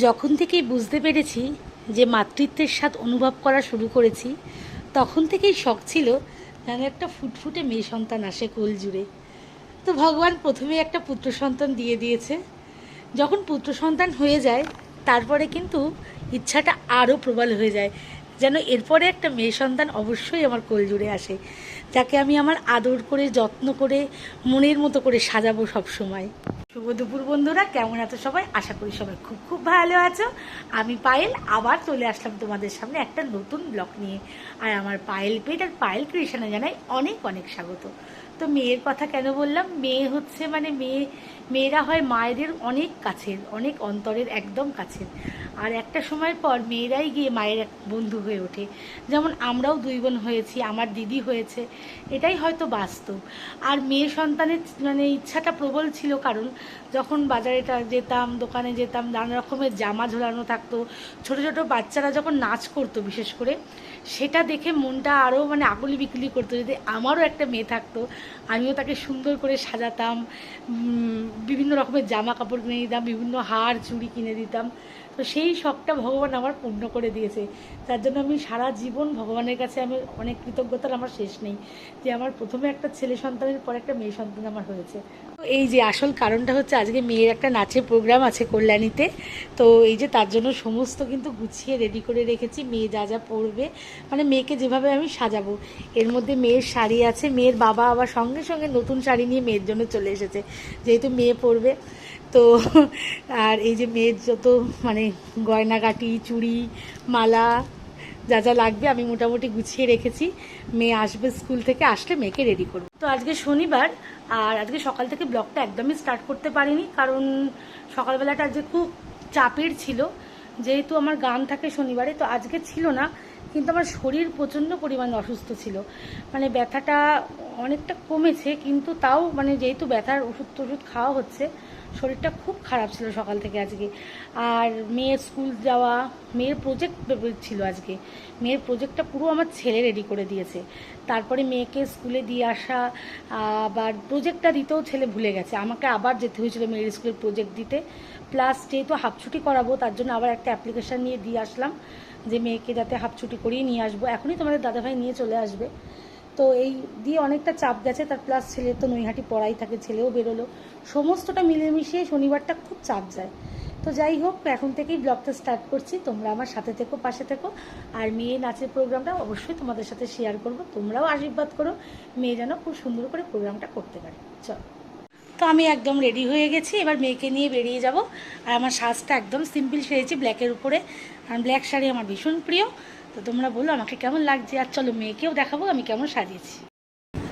যখন থেকেই বুঝতে পেরেছি যে মাতৃত্বের স্বাদ অনুভব করা শুরু করেছি, তখন থেকেই শখ ছিল যেন একটা ফুটফুটে মেয়ে সন্তান আসে কোল জুড়ে। তো ভগবান প্রথমেই একটা পুত্র সন্তান দিয়ে দিয়েছে। যখন পুত্র সন্তান হয়ে যায় তারপরে কিন্তু ইচ্ছাটা আরও প্রবল হয়ে যায়, যেন এরপরে একটা মেয়ে সন্তান অবশ্যই আমার কোল জুড়ে আসে, যাকে আমি আমার আদর করে যত্ন করে মনের মতো করে সাজাবো সব সময়। শুভ দুপুর বন্ধুরা, কেমন আছো সবাই? আশা করি সবাই খুব খুব ভালো আছো। আমি পায়েল আবার চলে আসলাম তোমাদের সামনে একটা নতুন ব্লগ নিয়ে। আর আমার পায়েল পেট আর পায়েল ক্রিয়েশনে জানাই অনেক অনেক স্বাগত। তো মেয়ের কথা কেন বললাম? মেয়ে হচ্ছে মানে মেয়েরা হয় মায়েদের অনেক কাছের, অনেক অন্তরের, একদম কাছের। আর একটা সময়ের পর মেয়েরাই গিয়ে মায়ের এক বন্ধু হয়ে ওঠে। যেমন আমরাও দুই বোন হয়েছি, আমার দিদি হয়েছে, এটাই হয়তো বাস্তব। আর মেয়ে সন্তানের মানে ইচ্ছাটা প্রবল ছিল, কারণ যখন বাজারে যেতাম, দোকানে যেতাম, নানা রকমের জামা ঝোলানো থাকতো, ছোট ছোট বাচ্চারা যখন নাচ করতো বিশেষ করে, সেটা দেখে মনটা আরও মানে আকুলি বিকুলি করতো। যদি আমারও একটা মেয়ে থাকতো, আমিও তাকে সুন্দর করে সাজাতাম, বিভিন্ন রকমের জামা কাপড় কিনে দিতাম, বিভিন্ন হার চুড়ি কিনে দিতাম। তো সেই শখটা ভগবান আমার পূর্ণ করে দিয়েছে। তার জন্য আমি সারা জীবন ভগবানের কাছে আমি অনেক কৃতজ্ঞতার আমার শেষ নেই, যে আমার প্রথমে একটা ছেলে সন্তানের পর একটা মেয়ে সন্তান আমার হয়েছে। তো এই যে আসল কারণটা হচ্ছে, আজকে মেয়ের একটা নাচের প্রোগ্রাম আছে কল্যাণীতে। তো এই যে তার জন্য সমস্ত কিন্তু গুছিয়ে রেডি করে রেখেছি, মেয়ে যা যা পরবে, মানে মেয়েকে যেভাবে আমি সাজাবো। এর মধ্যে মেয়ের শাড়ি আছে, মেয়ের বাবা আবার সঙ্গে সঙ্গে নতুন শাড়ি নিয়ে মেয়ের জন্য চলে এসেছে, যেহেতু মেয়ে পরবে। তো আর এই যে মেয়ের যত মানে গয়নাগাটি, চুড়ি, মালা, যা যা লাগবে আমি মোটামুটি গুছিয়ে রেখেছি। মেয়ে আসবে স্কুল থেকে, আসলে মেয়েকে রেডি করবো। তো আজকে শনিবার, আর আজকে সকাল থেকে ব্লগটা একদমই স্টার্ট করতে পারিনি, কারণ সকালবেলাটা আজকে খুব চাপের ছিল। যেহেতু আমার গান থাকে শনিবারে, তো আজকে ছিল না, কিন্তু আমার শরীর প্রচণ্ড পরিমাণে অসুস্থ ছিল। মানে ব্যথাটা অনেকটা কমেছে, কিন্তু তাও মানে যেহেতু ব্যথার ওষুধ টষুধ খাওয়া হচ্ছে, শরীরটা খুব খারাপ ছিল সকাল থেকে আজকে। আর মেয়ের স্কুল যাওয়া, মেয়ের প্রজেক্ট ছিল আজকে, মেয়ের প্রজেক্টটা পুরো আমার ছেলে রেডি করে দিয়েছে। তারপরে মেয়েকে স্কুলে দিয়ে আসা, আবার প্রজেক্টটা দিতেও ছেলে ভুলে গেছে, আমাকে আবার যেতে হয়েছিল মেয়ের স্কুলের প্রজেক্ট দিতে। প্লাস যেহেতু হাফ ছুটি করাবো, তার জন্য আবার একটা অ্যাপ্লিকেশান নিয়ে দিয়ে আসলাম যে মেয়েকে যাতে হাফ ছুটি করিয়ে নিয়ে আসবো, এখনই তোমাদের দাদাভাই নিয়ে চলে আসবে। তো এই দিয়ে অনেকটা চাপ গেছে, তার প্লাস ছেলের তো নৈহাটি পড়াই থাকে, ছেলেও বেরোলো, সমস্তটা মিলেমিশিয়ে শনিবারটা খুব চাপ যায়। তো যাই হোক, এখন থেকেই ব্লগটা স্টার্ট করছি, তোমরা আমার সাথে থেকো, পাশে থেকো। আর মেয়ে নাচের প্রোগ্রামটা অবশ্যই তোমাদের সাথে শেয়ার করব, তোমরাও আশীর্বাদ করো মেয়ে যেন খুব সুন্দর করে প্রোগ্রামটা করতে পারে। চলো, তো আমি একদম রেডি হয়ে গেছি, এবার মেয়েকে নিয়ে বেরিয়ে যাব। আর আমার সাজটা একদম সিম্পল সেরেছি, ব্ল্যাকের উপরে, কারণ ব্ল্যাক শাড়ি আমার ভীষণ প্রিয়। তো তোমরা বলো আমাকে কেমন লাগছে, আর চলো মেয়েকেও দেখাবো আমি কেমন সাজিয়েছি।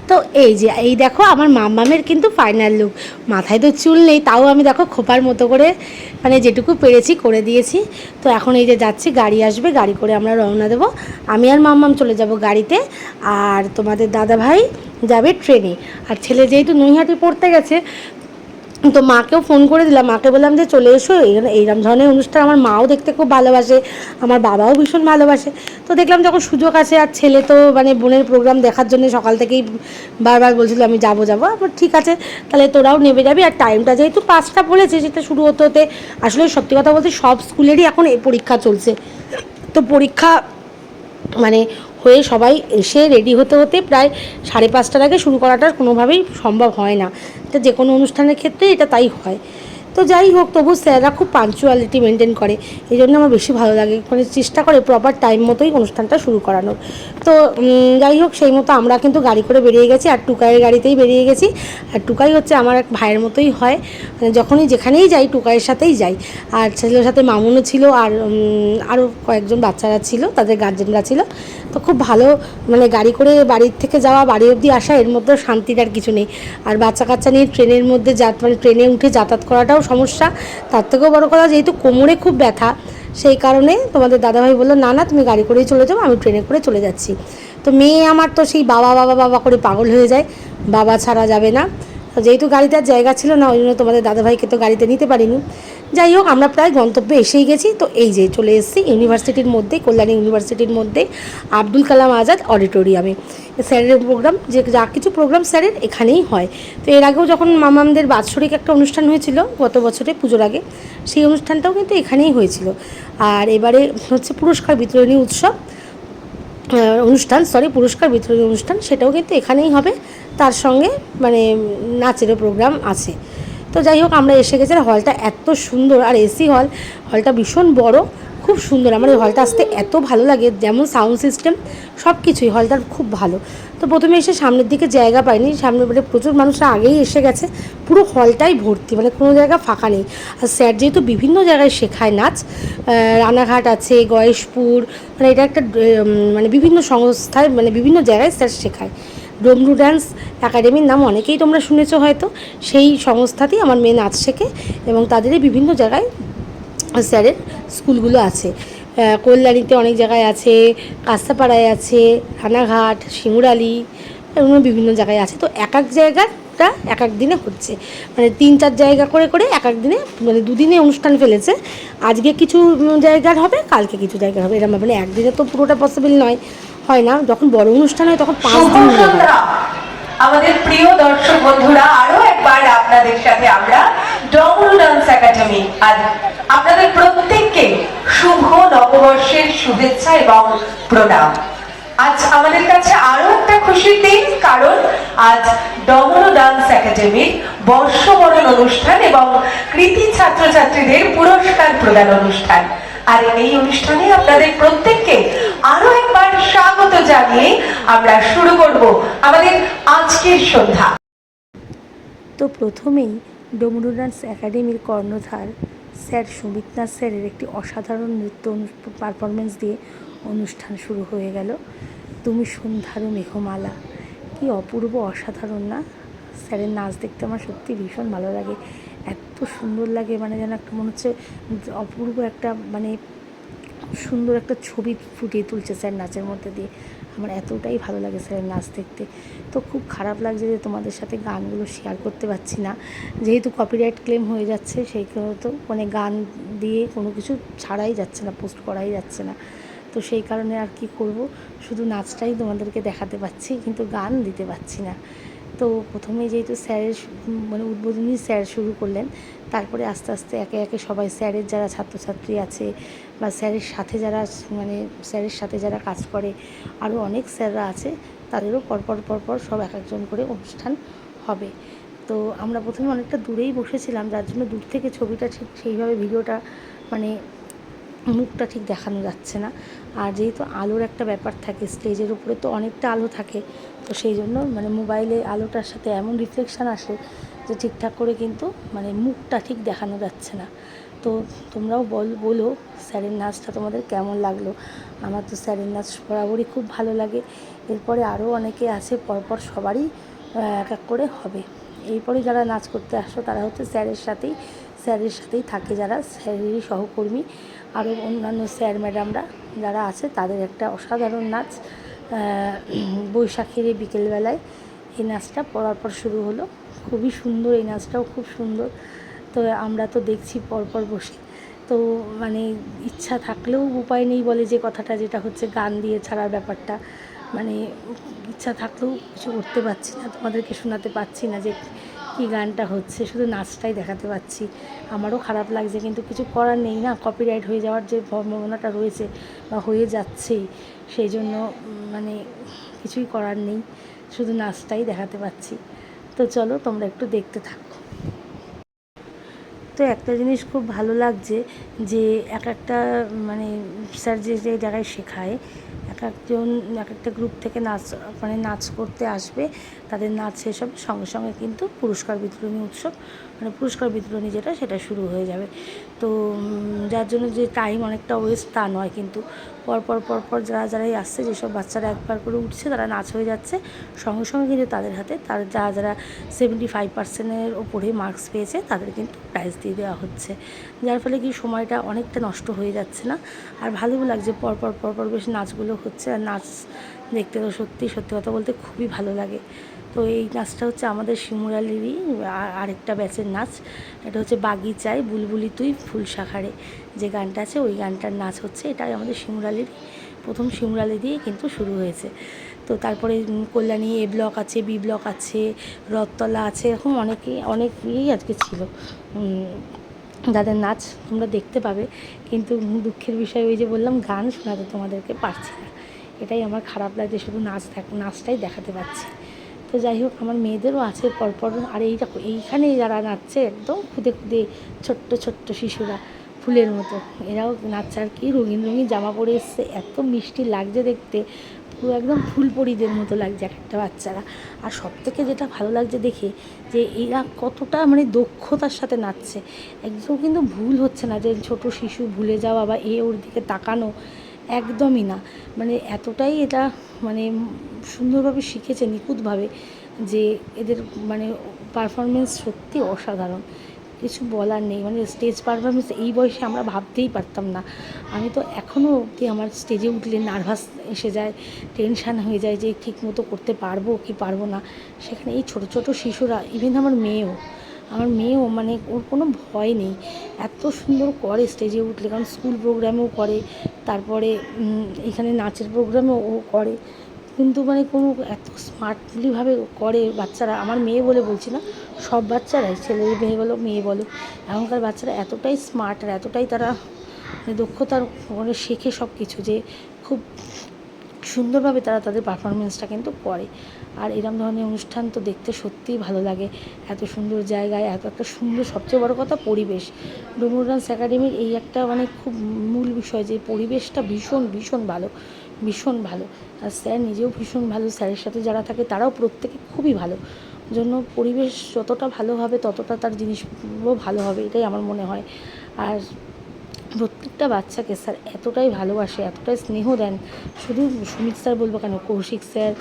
তো এই যে এই দেখো আমার মাম্মামের কিন্তু ফাইনাল লুক। মাথায় তো চুল নেই, তাও আমি দেখো খোপার মতো করে মানে যেটুকু পেরেছি করে দিয়েছি। তো এখন এই যে যাচ্ছি, গাড়ি আসবে, গাড়ি করে আমরা রওনা দেবো। আমি আর মাম্মাম চলে যাব গাড়িতে, আর তোমাদের দাদা ভাই যাবে ট্রেনে। আর ছেলে যেহেতু নৈহাটি পড়তে গেছে, তো মাকেও ফোন করে দিলাম, মাকে বললাম যে চলে এসো, এইরকম ধরনের অনুষ্ঠান আমার মাও দেখতে খুব ভালোবাসে, আমার বাবাও ভীষণ ভালোবাসে। তো দেখলাম যখন সুযোগ আছে, আর ছেলে তো মানে বোনের প্রোগ্রাম দেখার জন্য সকাল থেকেই বারবার বলছিল আমি যাবো যাবো। আমার ঠিক আছে, তাহলে তোরাও নেমে যাবি। আর টাইমটা যেহেতু 5টা বলেছে, সেটা শুরু হতে হতে আসলে সত্যি কথা বলতে সব স্কুলেরই এখন এই পরীক্ষা চলছে। তো পরীক্ষা মানে হয়ে সবাই এসে রেডি হতে হতে প্রায় 5:30টার আগে শুরু করাটা কোনোভাবেই সম্ভব হয় না। এটা যে কোনো অনুষ্ঠানের ক্ষেত্রে এটা তাই হয়। তো যাই হোক, তবু স্যাররা খুব পাঞ্চুয়ালিটি মেনটেন করে, এই জন্য আমার বেশি ভালো লাগে, মানে চেষ্টা করে প্রপার টাইম মতোই অনুষ্ঠানটা শুরু করানোর। তো যাই হোক, সেই মতো আমরা কিন্তু গাড়ি করে বেরিয়ে গেছি, আর টুকাইয়ের গাড়িতেই বেরিয়ে গেছি। আর টুকাই হচ্ছে আমার এক ভাইয়ের মতোই হয়, মানে যখনই যেখানেই যাই টুকাইয়ের সাথেই যাই। আর ছেলের সাথে মামুনও ছিল, আর আরও কয়েকজন বাচ্চারা ছিল, তাদের গার্জেনরা ছিল। তো খুব ভালো, মানে গাড়ি করে বাড়ির থেকে যাওয়া বাড়ি অবধি আসা, এর মধ্যে শান্তির আর কিছু নেই। আর বাচ্চা কাচ্চা নিয়ে ট্রেনের মধ্যে মানে ট্রেনে উঠে যাতায়াত করাটাও সমস্যা। তার থেকেও বড় কথা, যেহেতু কোমরে খুব ব্যথা, সেই কারণে তোমাদের দাদাভাই বললো না না তুমি গাড়ি করেই চলে যাও, আমি ট্রেনে করে চলে যাচ্ছি। তো মেয়ে আমার তো সেই বাবা বাবা বাবা করে পাগল হয়ে যায়, বাবা ছাড়া যাবে না। যেহেতু গাড়িটার জায়গা ছিল না, ওই জন্য তোমাদের দাদাভাইকে তো গাড়িতে নিতে পারিনি। যাই হোক, আমরা প্রায় গন্তব্যে এসেই গেছি। তো এই যে চলে এসেছি ইউনিভার্সিটির মধ্যে, কল্যাণী ইউনিভার্সিটির মধ্যে আব্দুল কালাম আজাদ অডিটোরিয়ামে। স্যারের প্রোগ্রাম, যে যা কিছু প্রোগ্রাম স্যারের এখানেই হয়। তো এর আগেও যখন মামামদের বাৎসরিক একটা অনুষ্ঠান হয়েছিল গত বছরে পুজোর আগে, সেই অনুষ্ঠানটাও কিন্তু এখানেই হয়েছিল। আর এবারে হচ্ছে পুরস্কার বিতরণী উৎসব পুরস্কার বিতরণী অনুষ্ঠান, সেটাও কিন্তু এখানেই হবে। তার সঙ্গে মানে নাচেরও প্রোগ্রাম আছে। তো যাই হোক, আমরা এসে গেছি। হলটা এত সুন্দর, আর এসি হল, হলটা ভীষণ বড়, খুব সুন্দর। আমার এই হলটা আসতে এত ভালো লাগে, যেমন সাউন্ড সিস্টেম সব কিছুই হলটার খুব ভালো। তো প্রথমে এসে সামনের দিকে জায়গা পাইনি, সামনে মানে প্রচুর মানুষরা আগেই এসে গেছে, পুরো হলটাই ভর্তি, মানে কোনো জায়গা ফাঁকা নেই। আর স্যার যেহেতু বিভিন্ন জায়গায় শেখায় নাচ, রানাঘাট আছে, গয়েশপুর, মানে এটা একটা মানে বিভিন্ন সংস্থায়, মানে বিভিন্ন জায়গায় স্যার শেখায়। ডমরু ডান্স একাডেমির নাম অনেকেই তোমরা শুনেছো হয়তো, সেই সংস্থাতেই আমার মেয়ে নাচ শেখে, এবং তাদেরই বিভিন্ন জায়গায় স্যারের স্কুলগুলো আছে। কল্যাণীতে অনেক জায়গায় আছে, কাস্তাপাড়ায় আছে, রানাঘাট, শিমুরালি, এগুলো বিভিন্ন জায়গায় আছে। তো এক এক জায়গাটা এক এক দিনে হচ্ছে, মানে 3-4 জায়গা করে করে এক এক দিনে, মানে দুদিনে অনুষ্ঠান ফেলেছে। আজকে কিছু জায়গার হবে, কালকে কিছু জায়গার হবে, এরকম। মানে একদিনে তো পুরোটা পসিবল নয়, হয় না। যখন বড় অনুষ্ঠান হয় তখন 5 দিন ধরে হয়। আমাদের প্রিয় দর্শক বন্ধুরা, আরো একবার আপনাদের সাথে আমরা ডমরু ডান্স একাডেমি আজ আপনাদের প্রত্যেককে শুভ নববর্ষের শুভেচ্ছা এবং প্রণাম। আজ আমাদের কাছে আরো একটা খুশির দিন, কারণ আজ ডমরু ডান্স একাডেমির বর্ষবরণ অনুষ্ঠান এবং কৃতি ছাত্রছাত্রীদের পুরস্কার প্রদান অনুষ্ঠান। আর এই অনুষ্ঠানে আপনাদের প্রত্যেককে আরো একবার স্বাগত জানিয়ে আমরা শুরু করব আমাদের আজকের সন্ধ্যা। তো প্রথমেই ডমরু ডান্স একাডেমির কর্ণধার স্যার সুমিত নাথ স্যারের একটি অসাধারণ নৃত্য পারফরমেন্স দিয়ে অনুষ্ঠান শুরু হয়ে গেল। তুমি সন্ধ্যার মেঘমালা, কি অপূর্ব, অসাধারণ না? স্যারের নাচ দেখতে আমার সত্যি ভীষণ ভালো লাগে, এত সুন্দর লাগে, মানে যেন একটা মনে হচ্ছে অপূর্ব একটা, মানে সুন্দর একটা ছবি ফুটিয়ে তুলছে স্যার নাচের মধ্যে দিয়ে। আমার এতটাই ভালো লাগে স্যারের নাচ দেখতে। তো খুব খারাপ লাগছে যে তোমাদের সাথে গানগুলো শেয়ার করতে পারছি না, যেহেতু কপিরাইট ক্লেম হয়ে যাচ্ছে, সেই তো মানে গান দিয়ে কোনো কিছু ছাড়াই যাচ্ছে না, পোস্ট করাই যাচ্ছে না। তো সেই কারণে আর কি করব, শুধু নাচটাই তোমাদেরকে দেখাতে পাচ্ছি, কিন্তু গান দিতে পারছি না। তো প্রথমে যেহেতু স্যারের মানে উদ্বোধনী স্যার শুরু করলেন, তারপরে আস্তে আস্তে একে একে সবাই, স্যারের যারা ছাত্রছাত্রী আছে বা স্যারের সাথে যারা, মানে স্যারের সাথে যারা কাজ করে আরও অনেক স্যাররা আছে, তাদেরও পরপর পরপর সব এক একজন করে অনুষ্ঠান হবে। তো আমরা প্রথমে অনেকটা দূরেই বসেছিলাম, যার জন্য দূর থেকে ছবিটা ঠিক সেইভাবে, ভিডিওটা মানে মুখটা ঠিক দেখানো যাচ্ছে না। আর যেহেতু আলোর একটা ব্যাপার থাকে, স্টেজের উপরে তো অনেকটা আলো থাকে, তো সেই জন্য মানে মোবাইলে আলোটার সাথে এমন রিফ্লেকশান আসে যে ঠিকঠাক করে কিন্তু মানে মুখটা ঠিক দেখানো যাচ্ছে না। তো তোমরাও বলো স্যারের নাচটা তোমাদের কেমন লাগলো। আমার তো স্যারের নাচ বরাবরই খুব ভালো লাগে। এরপরে আরও অনেকে আছে, পরপর সবারই এক এক করে হবে। এরপরে যারা নাচ করতে আসো তারা হচ্ছে স্যারের সাথেই থাকে, যারা স্যারেরই সহকর্মী, আরও অন্যান্য স্যার ম্যাডামরা যারা আছে, তাদের একটা অসাধারণ নাচ। বৈশাখের এই বিকেলবেলায় এই নাচটা পরপর শুরু হলো, খুবই সুন্দর, এই নাচটাও খুব সুন্দর। তো আমরা তো দেখছি পরপর বসে, তো মানে ইচ্ছা থাকলেও উপায় নেই বলে যে কথাটা, যেটা হচ্ছে গান দিয়ে ছাড়ার ব্যাপারটা, মানে ইচ্ছা থাকলেও কিছু করতে পারছি না, তোমাদেরকে শোনাতে পারছি না যে কী গানটা হচ্ছে, শুধু নাচটাই দেখাতে পাচ্ছি। আমারও খারাপ লাগছে, কিন্তু কিছু করার নেই না, কপিরাইট হয়ে যাওয়ার যে সম্ভাবনাটা রয়েছে বা হয়ে যাচ্ছেই, সেই জন্য মানে কিছুই করার নেই, শুধু নাচটাই দেখাতে পাচ্ছি। তো চলো তোমরা একটু দেখতে থাকো। তো একটা জিনিস খুব ভালো লাগছে যে এক একটা মানে স্যার যে যে জায়গায় শেখায়, এক একটা গ্রুপ থেকে নাচ করতে আসবে, তাদের নাচ শেষ হবে, সঙ্গে সঙ্গে কিন্তু পুরস্কার বিতরণী উৎসব, মানে পুরস্কার বিতরণী যেটা, সেটা শুরু হয়ে যাবে। তো যার জন্য যে টাইম অনেকটা ওয়েস্ট তা নয়, কিন্তু পরপর যারাই আসছে, যেসব বাচ্চারা একবার করে উঠছে তারা নাচ হয়ে যাচ্ছে, সঙ্গে সঙ্গে কিন্তু তাদের হাতে যারা 75%-এর ওপরে মার্কস পেয়েছে তাদের কিন্তু প্রাইজ দিয়ে দেওয়া হচ্ছে, যার ফলে কি সময়টা অনেকটা নষ্ট হয়ে যাচ্ছে না। আর ভালোও লাগছে, পরপর বেশ নাচগুলো হচ্ছে, আর নাচ দেখতে তো সত্যি কথা বলতে খুবই ভালো লাগে। তো এই নাচটা হচ্ছে আমাদের শিমুরালিরই আরেকটা ব্যাচের নাচ। এটা হচ্ছে বাগিচায় বুলবুলি তুই ফুল শাখারে যে গানটা আছে, ওই গানটার নাচ হচ্ছে। এটাই আমাদের শিমুরালির প্রথম, শিমুরালি দিয়ে কিন্তু শুরু হয়েছে। তো তারপরে কল্যাণী এ ব্লক আছে, বি ব্লক আছে, রথতলা আছে, এরকম অনেকেই আজকে ছিল যাদের নাচ তোমরা দেখতে পাবে। কিন্তু দুঃখের বিষয় ওই যে বললাম, গান শোনাতে তোমাদেরকে পারছি না। এটাই আমার খারাপ লাগছে, শুধু নাচটাই দেখাতে পাচ্ছি। তো যাই হোক, আমার মেয়েদেরও আছে পরপর। আর এইখানে যারা নাচছে একদম খুদে খুদে ছোট্ট ছোট্ট শিশুরা, ফুলের মতো, এরাও নাচছে। আর কি রঙিন রঙিন জামা পরে এসছে, এত মিষ্টি লাগছে দেখতে, পুরো একদম ফুলপরিদের মতো লাগছে একটা বাচ্চারা। আর সবথেকে যেটা ভালো লাগছে দেখে, যে এরা কতটা মানে দক্ষতার সাথে নাচছে। একদম কিন্তু ভুল হচ্ছে না, যে ছোট শিশু ভুলে যাওয়া বা ওর দিকে তাকানো, একদমই না। মানে এতটাই এটা মানে সুন্দরভাবে শিখেছে, নিখুঁতভাবে, যে এদের মানে পারফরমেন্স সত্যি অসাধারণ, কিছু বলার নেই। মানে স্টেজ পারফরমেন্স এই বয়সে আমরা ভাবতেই পারতাম না। আমি তো এখনও অবধি আমার স্টেজে উঠলে নার্ভাস এসে যায়, টেনশান হয়ে যায় যে ঠিক মতো করতে পারবো কি পারবো না। সেখানে এই ছোটো ছোটো শিশুরা, ইভেন আমার মেয়েও মানে ওর কোনো ভয় নেই, এত সুন্দর করে স্টেজে উঠলে। কারণ স্কুল প্রোগ্রামেও করে, তারপরে এখানে নাচের প্রোগ্রামেও ও করে, কিন্তু মানে কোনো এত স্মার্টলিভাবে করে বাচ্চারা। আমার মেয়ে বলে বলছি না, সব বাচ্চারাই, ছেলে মেয়ে বলো মেয়ে বলো, এখনকার বাচ্চারা এতটাই স্মার্ট আর এতটাই তারা দক্ষতার মানে শেখে সব কিছু, যে খুব সুন্দরভাবে তারা তাদের পারফরমেন্সটা কিন্তু করে। আর এরম ধরনের অনুষ্ঠান তো দেখতে সত্যিই ভালো লাগে। এত সুন্দর জায়গায় এত একটা সুন্দর, সবচেয়ে বড় কথা পরিবেশ। ডুমুর ডান্স একাডেমির এই একটা মানে খুব মূল বিষয়, যে পরিবেশটা ভীষণ ভীষণ ভালো, ভীষণ ভালো। আর স্যার নিজেও ভীষণ ভালো, স্যারের সাথে যারা থাকে তারাও প্রত্যেকে খুবই ভালো। জন্য পরিবেশ যতটা ভালো হবে ততটা তার জিনিসগুলো ভালো হবে, এটাই আমার মনে হয়। আর প্রত্যেকটা বাচ্চাকে স্যার এতটাই ভালোবাসে, এতটাই স্নেহ দেন। শুধু সুমিত স্যার বলবো কেন, কৌশিক স্যার,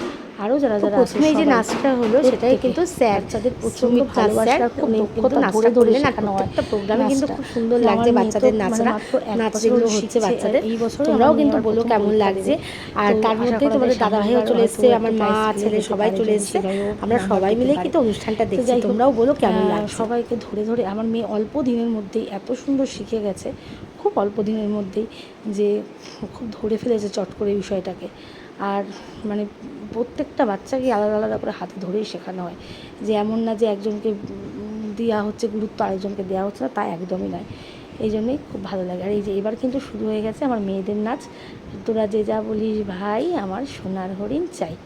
আরও যারা যারা প্রথমে এই যে নাচটা হলো সেটাই কিন্তু স্যার বাচ্চাদের প্রচণ্ড ভালোবাসা, খুব দক্ষতা নাচটা ধরে ধরে করলেন। আর শেখানো হয়। প্রত্যেকটা প্রোগ্রামে কিন্তু নাচটা খুব সুন্দর তো লাগছে আমার মেয়ে তো বাচ্চাদের মানে নাচরা, মাত্র এক নাচ বছর যেগুলো শিখছে, হচ্ছে বাচ্চাদের। এই বছর তোমরাও কিন্তু বলো কেমন লাগছে। আর তার মধ্যে তোমাদের দাদাভাইও চলে এসছে, আমার মা ছেলে সবাই চলে এসছে, আমরা সবাই মিলে কিন্তু অনুষ্ঠানটা দেখছি। তোমরাও বলো কেমন লাগছে। সবাইকে ধরে ধরে আমার মেয়ে অল্প দিনের মধ্যেই এত সুন্দর শিখে গেছে, খুব অল্প দিনের মধ্যেই, যে খুব ধরে ফেলেছে চট করে বিষয়টাকে। আর মানে প্রত্যেকটা বাচ্চাকে আলাদা আলাদা করে হাতে ধরেই শেখানো হয়, যে এমন না যে একজনকে দেওয়া হচ্ছে গুরুত্ব, আরেকজনকে দেওয়া হচ্ছে না, তা একদমই নয়। এই জন্যই খুব ভালো লাগে। আর এই যে এবার কিন্তু শুরু হয়ে গেছে আমার মেয়েদের নাচ। তোরা যে যা বলিস ভাই, আমার সোনার হরিণ চাই।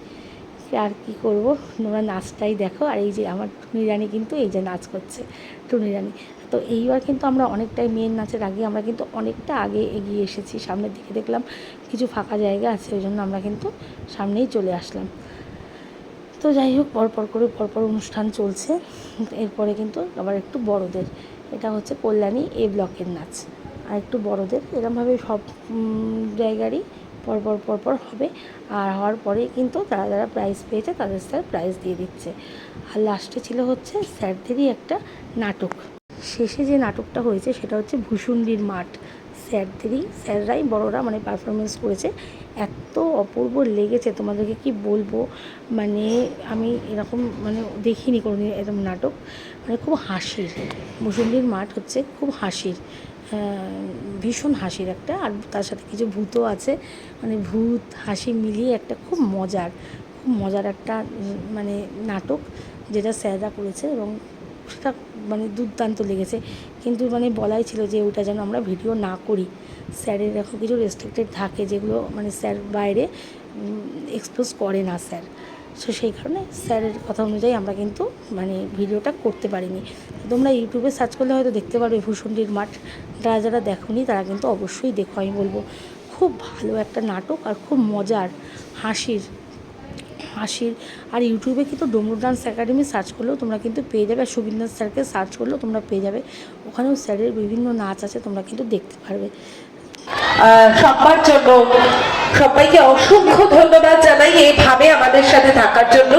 আর কি করব, তোমরা নাচটাই দেখো। আর এই যে আমার টুনি রানী কিন্তু এই যে নাচ করছে, টুনি রানী। তো এইবার কিন্তু আমরা অনেকটাই, মেয়ের নাচের আগে আমরা কিন্তু অনেকটা আগে এগিয়ে এসেছি। সামনের দিকে দেখলাম কিছু ফাঁকা জায়গা আছে, ওই জন্য আমরা কিন্তু সামনেই চলে আসলাম। তো যাই হোক, পরপর অনুষ্ঠান চলছে। এরপরে কিন্তু আবার একটু বড়দের, এটা হচ্ছে কল্যাণী এ ব্লকের নাচ। আর একটু বড়দের এরমভাবে সব জায়গারই পরপর হবে। আর হওয়ার পরে কিন্তু তারা যারা প্রাইজ পেয়েছে তাদের স্যার প্রাইজ দিয়ে দিচ্ছে। আর লাস্টে ছিল হচ্ছে স্যারদেরই একটা নাটক। শেষে যে নাটকটা হয়েছে সেটা হচ্ছে ভূষুণ্ডির মাঠ। স্যাররাই বড়রা মানে পারফরমেন্স করেছে, এত অপূর্ব লেগেছে তোমাদেরকে কি বলবো। মানে আমি এরকম মানে দেখিনি কোনোদিন এরকম নাটক, মানে খুব হাসির। ভূষুণ্ডির মাঠ হচ্ছে খুব হাসির, ভীষণ হাসির একটা। আর তার সাথে কিছু ভূতও আছে, মানে ভূত হাসি মিলিয়ে একটা খুব মজার একটা মানে নাটক, যেটা স্যাররা করেছে। এবং সেটা মানে দুর্দান্ত লেগেছে। কিন্তু মানে বলাই ছিল যে ওটা যেন আমরা ভিডিও না করি, স্যারের এখন কিছু রেস্ট্রিক্টেড থাকে, যেগুলো মানে স্যার বাইরে এক্সপোজ করে না স্যার। সো সেই কারণে স্যারের কথা অনুযায়ী আমরা কিন্তু মানে ভিডিওটা করতে পারিনি। তোমরা ইউটিউবে সার্চ করলে হয়তো দেখতে পারবে ভূষুণ্ডির মাঠ। যারা যারা দেখোনি তারা কিন্তু অবশ্যই দেখো, আমি বলবো খুব ভালো একটা নাটক আর খুব মজার, হাসির। আর ইউটিউবে কিন্তু ডমরু ডান্স একাডেমি সার্চ করলেও তোমরা কিন্তু পেয়ে যাবে। আর সুবিন্দাস স্যারকে সার্চ করলেও তোমরা পেয়ে যাবে, ওখানেও স্যারের বিভিন্ন নাচ আছে, তোমরা কিন্তু দেখতে পারবে। সবার জন্য সবাইকে অসংখ্য ধন্যবাদ জানাই এইভাবে আমাদের সাথে থাকার জন্য।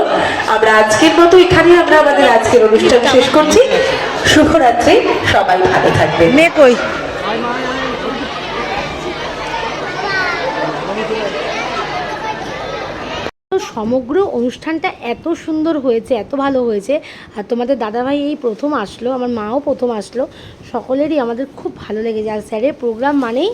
আমরা আজকের মতো এখানে আমরা আমাদের আজকের অনুষ্ঠান শেষ করছি। শুভরাত্রি, সবাই ভালো থাকবেন। মেয়ে কই? তো সমগ্র অনুষ্ঠানটা এত সুন্দর হয়েছে, এত ভালো হয়েছে। আর তোমাদের দাদাভাই এই প্রথম আসলো, আমার মাও প্রথম আসলো, সকলেরই আমাদের খুব ভালো লেগেছে। আর স্যারের প্রোগ্রাম মানেই,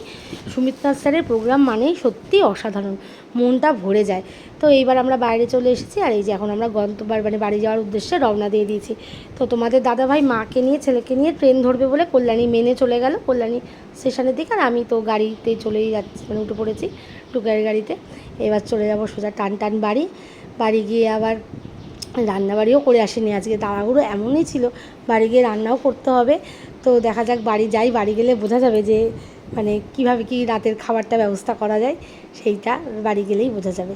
সুমিতনাথ স্যারের প্রোগ্রাম মানেই সত্যি অসাধারণ, মনটা ভরে যায়। তো এইবার আমরা বাইরে চলে এসেছি, আর এই যে এখন আমরা গন্তব্য মানে বাড়ি যাওয়ার উদ্দেশ্যে রওনা দিয়ে দিয়েছি। তো তোমাদের দাদাভাই মাকে নিয়ে ছেলেকে নিয়ে ট্রেন ধরবে বলে কল্যাণী মেনে চলে গেল, কল্যাণী স্টেশনের দিকে। আর আমি তো গাড়িতে চলেই যাচ্ছি, মানে উঠে পড়েছি টুকারের গাড়িতে। এবার চলে যাব সোজা টান টান বাড়ি। বাড়ি গিয়ে আবার রান্নাবাড়িও করে আসিনি আজকে, তাড়াহুড়ো এমনই ছিল, বাড়ি গিয়ে রান্নাও করতে হবে। তো দেখা যাক, বাড়ি যাই, বাড়ি গেলে বোঝা যাবে যে মানে কীভাবে কি রাতের খাবারটা ব্যবস্থা করা যায়, সেইটা বাড়ি গেলেই বোঝা যাবে।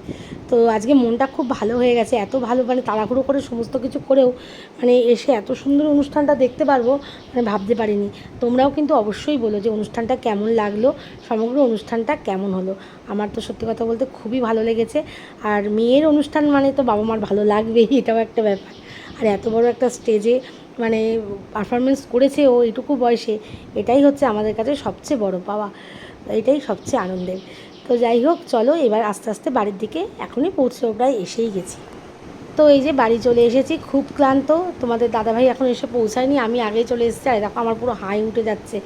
তো আজকে মনটা খুব ভালো হয়ে গেছে, এত ভালো, মানে তাড়াহুড়ো করে সমস্ত কিছু করেও মানে এসে এত সুন্দর অনুষ্ঠানটা দেখতে পারবো মানে ভাবতে পারিনি। তোমরাও কিন্তু অবশ্যই বলো যে অনুষ্ঠানটা কেমন লাগলো, সমগ্র অনুষ্ঠানটা কেমন হলো। আমার তো সত্যি কথা বলতে খুবই ভালো লেগেছে। আর মেয়ের অনুষ্ঠান মানে তো বাবা মার ভালো লাগবেই, এটাও একটা ব্যাপার। আর এত বড় একটা স্টেজে মানে পারফরমেন্স করেছে ও এটুকু বয়সে, এটাই হচ্ছে আমাদের কাছে সবচেয়ে বড় পাওয়া, এটাই সবচেয়ে আনন্দের। তো যাই হোক, চলো এবার আস্তে আস্তে বাড়ির দিকে, এখনই পৌঁছেও প্রায় এসেই গেছি। তো এই যে বাড়ি চলে এসেছি, খুব ক্লান্ত। তোমাদের দাদাভাই এখন এসে পৌঁছায়নি, আমি আগেই চলে এসেছি। আর দেখো আমার পুরো হাই উঠে যাচ্ছে,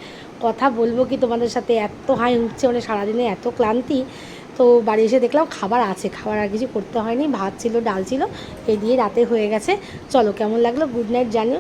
কথা বলবো কি তোমাদের সাথে, এত হাই উঠছে, মানে সারাদিনে এত ক্লান্তি। তো বাড়ি এসে দেখলাম খাবার আছে, খাবার আর কিছু করতে হয়নি, ভাত ছিল, ডাল ছিল, এই দিয়ে রাতে হয়ে গেছে। চলো, কেমন লাগলো, গুড নাইট জানিও।